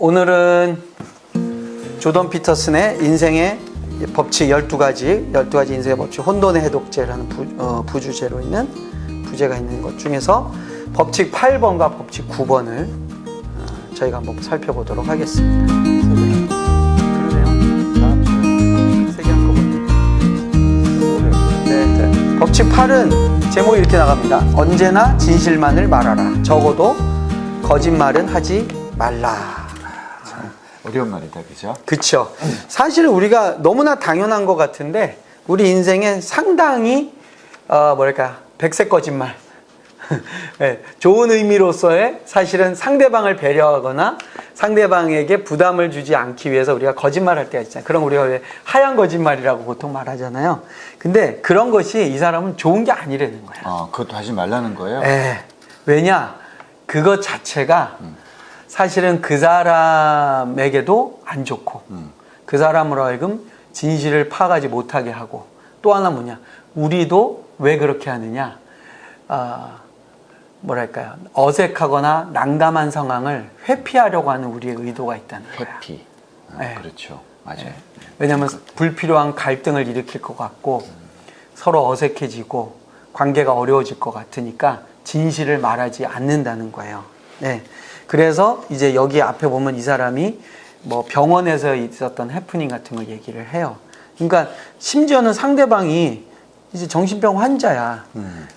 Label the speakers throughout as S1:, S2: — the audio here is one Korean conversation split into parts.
S1: 오늘은 조던 피터슨의 인생의 법칙 12가지 인생의 법칙, 혼돈의 해독제라는 부주제로 있는 부제가 있는 것 중에서 법칙 8번과 법칙 9번을 저희가 한번 살펴보도록 하겠습니다. 그러네요. 다음 주에 세개 한꺼번에. 네. 법칙 8은 제목이 이렇게 나갑니다. 언제나 진실만을 말하라. 적어도 거짓말은 하지 말라.
S2: 어려운 말이다, 그죠?
S1: 그렇죠. 사실 우리가 너무나 당연한 것 같은데 우리 인생에 상당히 백색 거짓말, 네, 좋은 의미로서의 사실은 상대방을 배려하거나 상대방에게 부담을 주지 않기 위해서 우리가 거짓말할 때가 있잖아요. 그럼 우리가 왜 하얀 거짓말이라고 보통 말하잖아요. 근데 그런 것이 이 사람은 좋은 게 아니라는 거야.
S2: 그것도 하지 말라는 거예요?
S1: 네. 왜냐? 그것 자체가 사실은 그 사람에게도 안 좋고 그 사람으로 하여금 진실을 파악하지 못하게 하고, 또 하나 뭐냐, 우리도 왜 그렇게 하느냐, 어색하거나 난감한 상황을 회피하려고 하는 우리의 의도가 있다는 거야.
S2: 회피.
S1: 네.
S2: 그렇죠. 맞아요.
S1: 네. 왜냐하면 불필요한 갈등을 일으킬 것 같고 서로 어색해지고 관계가 어려워질 것 같으니까 진실을 말하지 않는다는 거예요. 네. 그래서 이제 여기 앞에 보면 이 사람이 뭐 병원에서 있었던 해프닝 같은 걸 얘기를 해요. 그러니까 심지어는 상대방이 이제 정신병 환자야.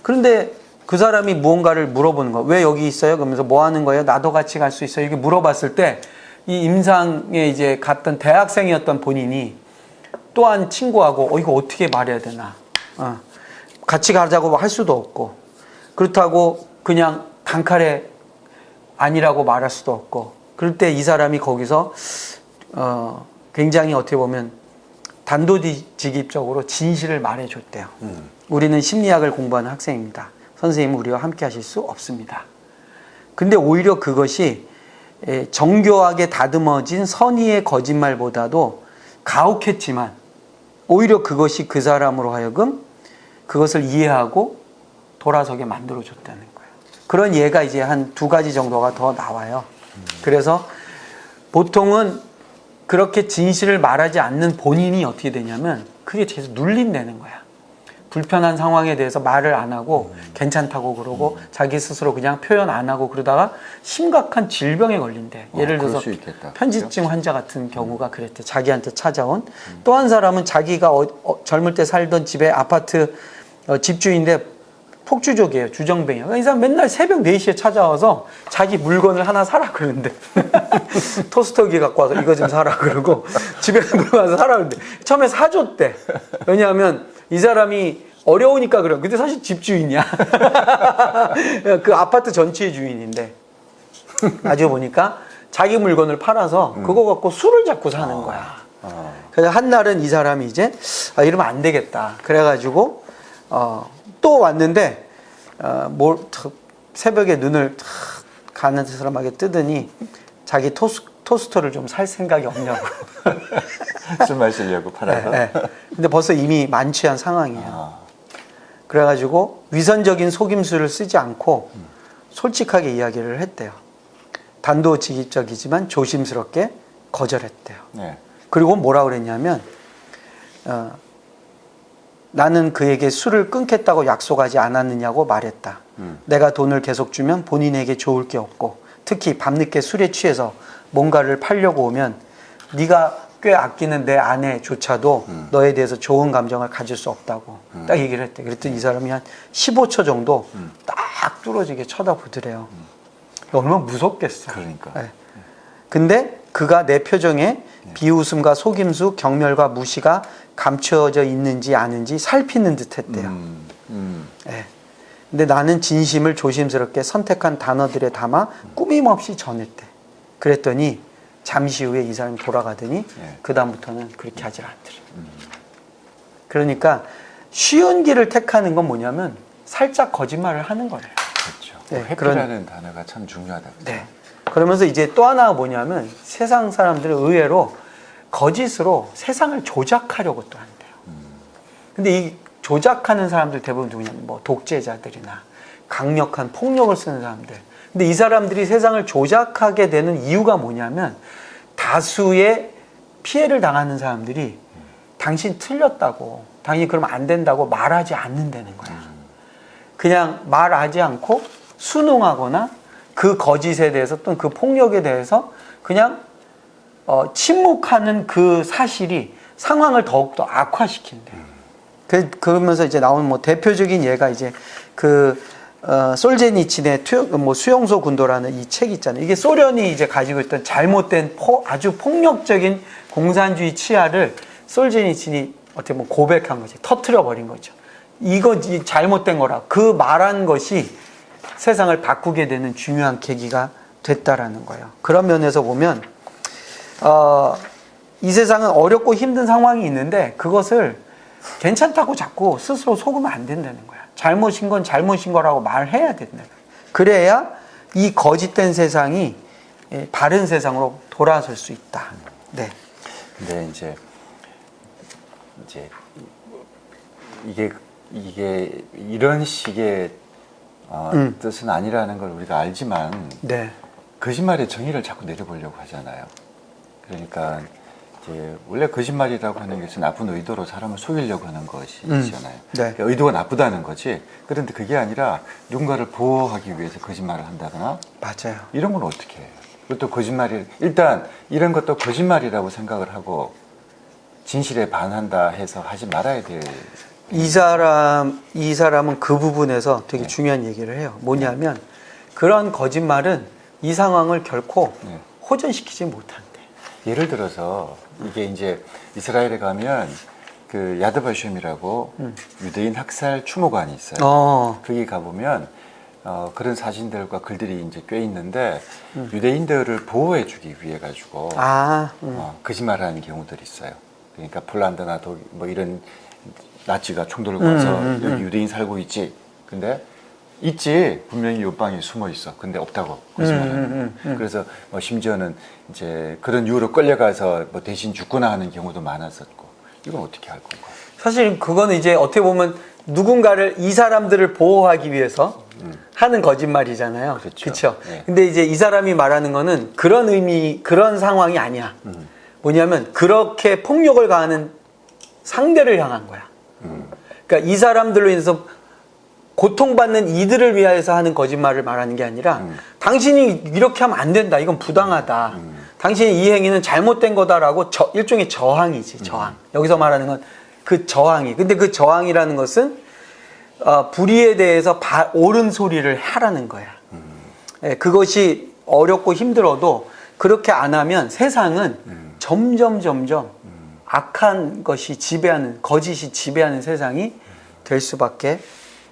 S1: 그런데 그 사람이 무언가를 물어보는 거야. 왜 여기 있어요? 그러면서 뭐 하는 거예요? 나도 같이 갈 수 있어요? 이렇게 물어봤을 때 이 임상에 이제 갔던 대학생이었던 본인이 또한 친구하고 이거 어떻게 말해야 되나? 같이 가자고 할 수도 없고, 그렇다고 그냥 단칼에 아니라고 말할 수도 없고, 그럴 때 이 사람이 거기서 굉장히 어떻게 보면 단도직입적으로 진실을 말해줬대요. 우리는 심리학을 공부하는 학생입니다. 선생님은 우리와 함께 하실 수 없습니다. 근데 오히려 그것이 정교하게 다듬어진 선의의 거짓말보다도 가혹했지만 오히려 그것이 그 사람으로 하여금 그것을 이해하고 돌아서게 만들어줬다는 거예요. 그런 예가 이제 한 2가지 정도가 더 나와요. 그래서 보통은 그렇게 진실을 말하지 않는 본인이 어떻게 되냐면 그게 계속 눌린다는 거야. 불편한 상황에 대해서 말을 안 하고 괜찮다고 그러고 자기 스스로 그냥 표현 안 하고 그러다가 심각한 질병에 걸린대. 예를 들어서 편집증 환자 같은 경우가 그랬대. 자기한테 찾아온. 또 한 사람은 자기가 젊을 때 살던 집에 아파트 집주인인데 폭주족이에요. 주정뱅이야. 이 사람 맨날 새벽 4시에 찾아와서 자기 물건을 하나 사라 그러는데 토스터기 갖고 와서 이거 좀 사라 그러고 집에 물건 와서 사라 그러는데 처음에 사줬대. 왜냐하면 이 사람이 어려우니까 그래요. 근데 사실 집주인이야. 그 아파트 전체의 주인인데 나중에 보니까 자기 물건을 팔아서 그거 갖고 술을 자꾸 사는 거야. 그래서 한 날은 이 사람이 이제 이러면 안 되겠다. 그래가지고 또 왔는데 새벽에 눈을 가난스럽게 뜨더니 자기 토스터를 좀 살 생각이 없냐고.
S2: 술 마시려고 팔아서?
S1: 네. 근데 벌써 이미 만취한 상황이에요. 그래가지고 위선적인 속임수를 쓰지 않고 솔직하게 이야기를 했대요. 단도직입적이지만 조심스럽게 거절했대요.
S2: 네.
S1: 그리고 뭐라 그랬냐면 나는 그에게 술을 끊겠다고 약속하지 않았느냐고 말했다. 내가 돈을 계속 주면 본인에게 좋을 게 없고 특히 밤늦게 술에 취해서 뭔가를 팔려고 오면 네가 꽤 아끼는 내 아내조차도 너에 대해서 좋은 감정을 가질 수 없다고 딱 얘기를 했대. 그랬더니 이 사람이 한 15초 정도 딱 뚫어지게 쳐다보더래요. 얼마나 무섭겠어.
S2: 그러니까.
S1: 네. 근데 그가 내 표정에 비웃음과 속임수, 경멸과 무시가 감춰져 있는지 아닌지 살피는 듯 했대요. 네. 근데 나는 진심을 조심스럽게 선택한 단어들에 담아 꾸밈없이 전했대. 그랬더니 잠시 후에 이 사람이 돌아가더니 그 다음부터는 그렇게 하질 않더래. 그러니까 쉬운 길을 택하는 건 뭐냐면 살짝 거짓말을 하는 거예요.
S2: 그렇죠.
S1: 네,
S2: 회피라는 단어가 참 중요하다. 그렇죠?
S1: 네. 그러면서 이제 또 하나 뭐냐면 세상 사람들은 의외로 거짓으로 세상을 조작하려고 또 한대요. 근데 이 조작하는 사람들 대부분 누구냐면 뭐 독재자들이나 강력한 폭력을 쓰는 사람들, 근데 이 사람들이 세상을 조작하게 되는 이유가 뭐냐면 다수의 피해를 당하는 사람들이 당신 틀렸다고, 당신 그러면 안 된다고 말하지 않는다는 거야. 그냥 말하지 않고 순응하거나 그 거짓에 대해서 또는 그 폭력에 대해서 그냥 침묵하는 그 사실이 상황을 더욱더 악화시킨대. 그러면서 이제 나오는 뭐 대표적인 예가 이제 솔제니친의 수용소 군도라는 이 책 있잖아요. 이게 소련이 이제 가지고 있던 잘못된 아주 폭력적인 공산주의 치하를 솔제니친이 어떻게 보면 고백한 거지. 터트려 버린 거죠. 이거 잘못된 거라. 그 말한 것이 세상을 바꾸게 되는 중요한 계기가 됐다라는 거예요. 그런 면에서 보면 이 세상은 어렵고 힘든 상황이 있는데 그것을 괜찮다고 자꾸 스스로 속으면 안 된다는 거야. 잘못인 건 잘못인 거라고 말해야 된다는 거야. 그래야 이 거짓된 세상이 바른 세상으로 돌아설 수 있다. 네.
S2: 근데 이제 이게 이런 식의 뜻은 아니라는 걸 우리가 알지만
S1: 네.
S2: 거짓말의 정의를 자꾸 내려보려고 하잖아요. 그러니까 이제 원래 거짓말이라고 하는 것은 나쁜 의도로 사람을 속이려고 하는 것이잖아요.
S1: 네.
S2: 그러니까 의도가 나쁘다는 거지. 그런데 그게 아니라 누군가를 보호하기 위해서 거짓말을 한다거나
S1: 맞아요.
S2: 이런 건 어떻게 해요? 그것도 거짓말이 일단 이런 것도 거짓말이라고 생각을 하고 진실에 반한다 해서 하지 말아야 될.
S1: 이 사람은 그 부분에서 되게
S2: 네.
S1: 중요한 얘기를 해요. 뭐냐면 그런 거짓말은 이 상황을 결코
S2: 네.
S1: 호전시키지 못한대.
S2: 예를 들어서 이게 이제 이스라엘에 가면 그 야드바셴이라고 유대인 학살 추모관이 있어요. 거기 가보면 그런 사진들과 글들이 이제 꽤 있는데 유대인들을 보호해주기 위해 가지고 거짓말하는 경우들이 있어요. 그러니까 폴란드나 독일 뭐 이런 나치가 총 들고 와서 여기 유대인 살고 있지. 근데 있지. 분명히 옆방에 숨어 있어. 근데 없다고 거짓말하는. 그래서 뭐 심지어는 이제 그런 이유로 끌려가서 뭐 대신 죽거나 하는 경우도 많았었고. 이건 어떻게 할 건가?
S1: 사실 그거는 이제 어떻게 보면 누군가를 이 사람들을 보호하기 위해서 하는 거짓말이잖아요. 그렇죠.
S2: 네.
S1: 근데 이제 이 사람이 말하는 거는 그런 의미, 그런 상황이 아니야. 뭐냐면 그렇게 폭력을 가하는 상대를 향한 거야. 그러니까 이 사람들로 인해서 고통받는 이들을 위해서 하는 거짓말을 말하는 게 아니라 당신이 이렇게 하면 안 된다. 이건 부당하다. 당신의 이 행위는 잘못된 거다라고 일종의 저항이지. 저항. 여기서 말하는 건 그 저항이. 근데 그 저항이라는 것은 불의에 대해서 옳은 소리를 하라는 거야. 예, 그것이 어렵고 힘들어도 그렇게 안 하면 세상은 점점 악한 것이 지배하는, 거짓이 지배하는 세상이 될 수밖에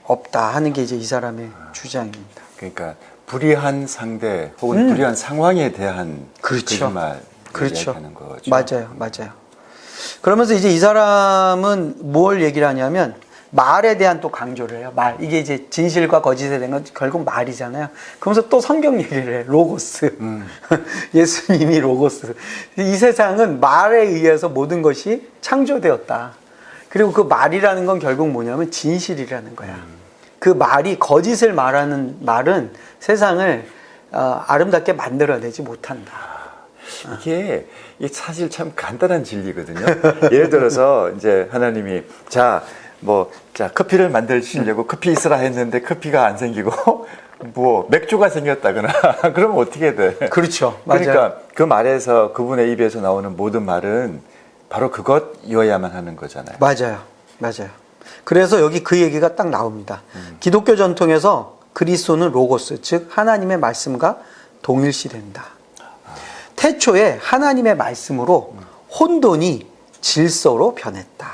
S1: 없다 하는 게 이제 이 사람의 주장입니다.
S2: 그러니까 불의한 상대 혹은 불의한 상황에 대한 거짓말 얘기하는 거죠.
S1: 맞아요. 그러면서 이제 이 사람은 뭘 얘기를 하냐면 말에 대한 또 강조를 해요. 말. 이게 이제 진실과 거짓에 대한 건 결국 말이잖아요. 그러면서 또 성경 얘기를 해. 로고스. 예수님이 로고스. 이 세상은 말에 의해서 모든 것이 창조되었다. 그리고 그 말이라는 건 결국 뭐냐면 진실이라는 거야. 그 말이 거짓을 말하는 말은 세상을 아름답게 만들어내지 못한다.
S2: 이게 사실 참 간단한 진리거든요. 예를 들어서 이제 하나님이 커피를 만드시려고 커피 있으라 했는데 커피가 안 생기고 뭐 맥주가 생겼다거나 그러면 어떻게 돼?
S1: 그렇죠. 맞아요.
S2: 그러니까 그 말에서 그분의 입에서 나오는 모든 말은 바로 그것이어야만 하는 거잖아요.
S1: 맞아요. 그래서 여기 그 얘기가 딱 나옵니다. 기독교 전통에서 그리스도는 로고스, 즉 하나님의 말씀과 동일시된다. 태초에 하나님의 말씀으로 혼돈이 질서로 변했다.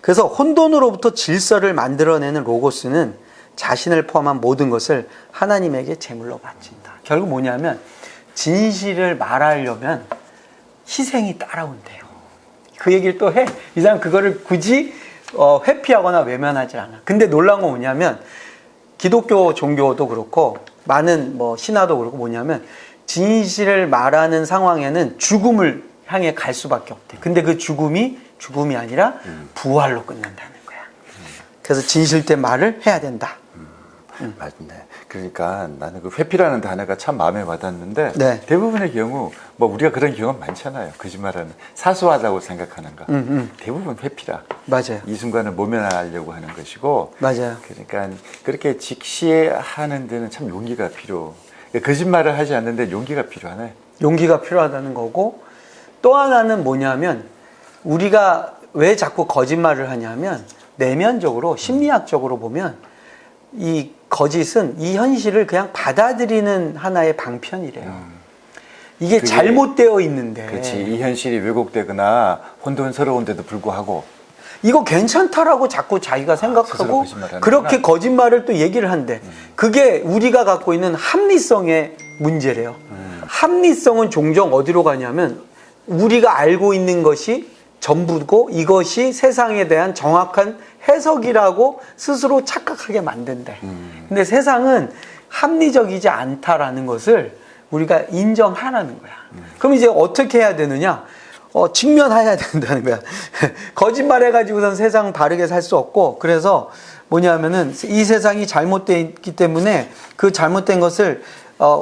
S1: 그래서 혼돈으로부터 질서를 만들어내는 로고스는 자신을 포함한 모든 것을 하나님에게 제물로 바친다. 결국 뭐냐면 진실을 말하려면 희생이 따라온대요. 그 얘기를 또 해. 이 사람 그거를 굳이 회피하거나 외면하지 않아. 근데 놀라운 건 뭐냐면 기독교 종교도 그렇고 많은 신화도 그렇고 뭐냐면 진실을 말하는 상황에는 죽음을 향해 갈 수밖에 없대. 근데 그 죽음이 아니라 부활로 끝난다는 거야. 그래서 진실된 말을 해야 된다.
S2: 맞네. 그러니까 나는 그 회피라는 단어가 참 마음에 와닿는데
S1: 네.
S2: 대부분의 경우 뭐 우리가 그런 경험 많잖아요. 거짓말하는 사소하다고 생각하는 거. 대부분 회피라.
S1: 맞아요.
S2: 이 순간을 모면하려고 하는 것이고.
S1: 맞아요.
S2: 그러니까 그렇게 직시하는 데는 참 용기가 필요. 그러니까 거짓말을 하지 않는데 용기가 필요하네.
S1: 용기가 필요하다는 거고 또 하나는 뭐냐면 우리가 왜 자꾸 거짓말을 하냐면 내면적으로 심리학적으로 보면 이 거짓은 이 현실을 그냥 받아들이는 하나의 방편이래요. 이게
S2: 그게-
S1: 잘못되어 있는데
S2: 그렇지. 이 현실이 왜곡되거나 혼돈스러운데도 불구하고
S1: 이거 괜찮다라고 자꾸 자기가
S2: 스스로
S1: 생각하고
S2: 거짓말하는구나.
S1: 그렇게 거짓말을 또 얘기를 한대. 그게 우리가 갖고 있는 합리성의 문제래요. 합리성은 종종 어디로 가냐면 우리가 알고 있는 것이 전부고 이것이 세상에 대한 정확한 해석이라고 스스로 착각하게 만든대. 근데 세상은 합리적이지 않다라는 것을 우리가 인정하라는 거야. 그럼 이제 어떻게 해야 되느냐? 직면해야 된다는 거야. 거짓말 해가지고선 세상 바르게 살 수 없고, 그래서 뭐냐면은 이 세상이 잘못되어 있기 때문에 그 잘못된 것을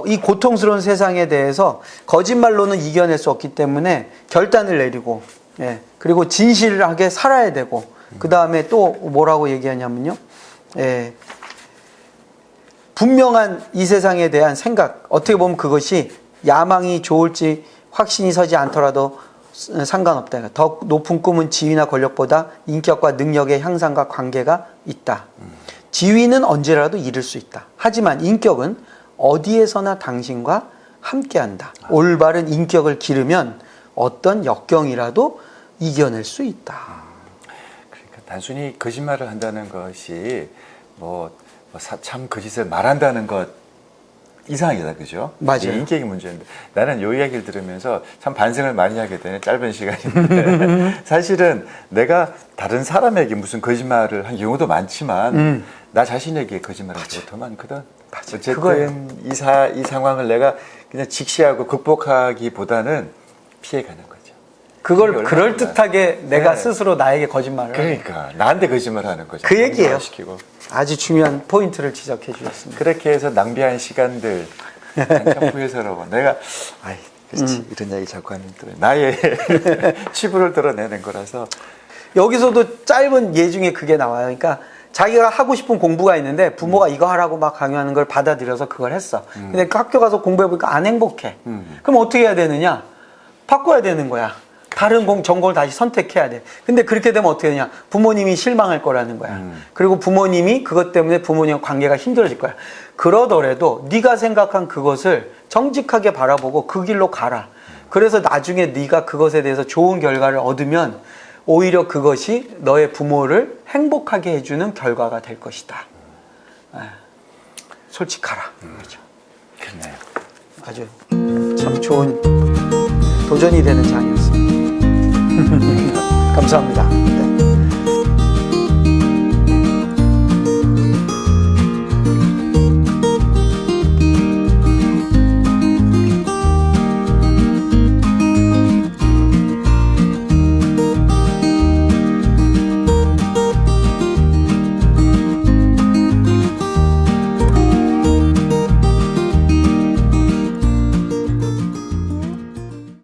S1: 이 고통스러운 세상에 대해서 거짓말로는 이겨낼 수 없기 때문에 결단을 내리고, 예, 그리고 진실하게 살아야 되고, 그 다음에 또 뭐라고 얘기하냐면요, 예, 분명한 이 세상에 대한 생각, 어떻게 보면 그것이 야망이 좋을지 확신이 서지 않더라도 상관없다. 더 높은 꿈은 지위나 권력보다 인격과 능력의 향상과 관계가 있다. 지위는 언제라도 이룰 수 있다. 하지만 인격은 어디에서나 당신과 함께한다. 올바른 인격을 기르면 어떤 역경이라도 이겨낼 수 있다.
S2: 그러니까 단순히 거짓말을 한다는 것이 참 거짓을 말한다는 것 이상이다, 그죠?
S1: 맞아요.
S2: 이게 인격의 문제인데 나는 이 이야기를 들으면서 참 반성을 많이 하게 되네. 짧은 시간인데 사실은 내가 다른 사람에게 무슨 거짓말을 한 경우도 많지만 나 자신에게 거짓말을 한 경우가 더 많거든. 어쨌든
S1: 그거예요.
S2: 이 상황을 내가 그냥 직시하고 극복하기보다는 피해가는 거죠.
S1: 그걸 그럴듯하게 내가
S2: 네.
S1: 스스로 나에게 거짓말을 하는
S2: 그러니까 나한테 거짓말하는 거죠.
S1: 그 얘기예요.
S2: 시키고.
S1: 아주 중요한 포인트를 지적해 주셨습니다.
S2: 그렇게 해서 낭비한 시간들 참 후회스러워. 내가 그렇지 이런 이야기 자꾸 하는 또 나의 치부를 드러내는 거라서.
S1: 여기서도 짧은 예 중에 그게 나와요. 그러니까 자기가 하고 싶은 공부가 있는데 부모가 이거 하라고 막 강요하는 걸 받아들여서 그걸 했어. 근데 그 학교 가서 공부해보니까 안 행복해. 그럼 어떻게 해야 되느냐? 바꿔야 되는 거야. 다른 전공을 다시 선택해야 돼. 근데 그렇게 되면 어떻게 되냐? 부모님이 실망할 거라는 거야. 그리고 부모님이 그것 때문에 부모님과 관계가 힘들어질 거야. 그러더라도 네가 생각한 그것을 정직하게 바라보고 그 길로 가라. 그래서 나중에 네가 그것에 대해서 좋은 결과를 얻으면 오히려 그것이 너의 부모를 행복하게 해주는 결과가 될 것이다. 솔직하라. 그렇죠.
S2: 그렇네요.
S1: 아주 참 좋은 도전이 되는 장이었습니다. 감사합니다. 네.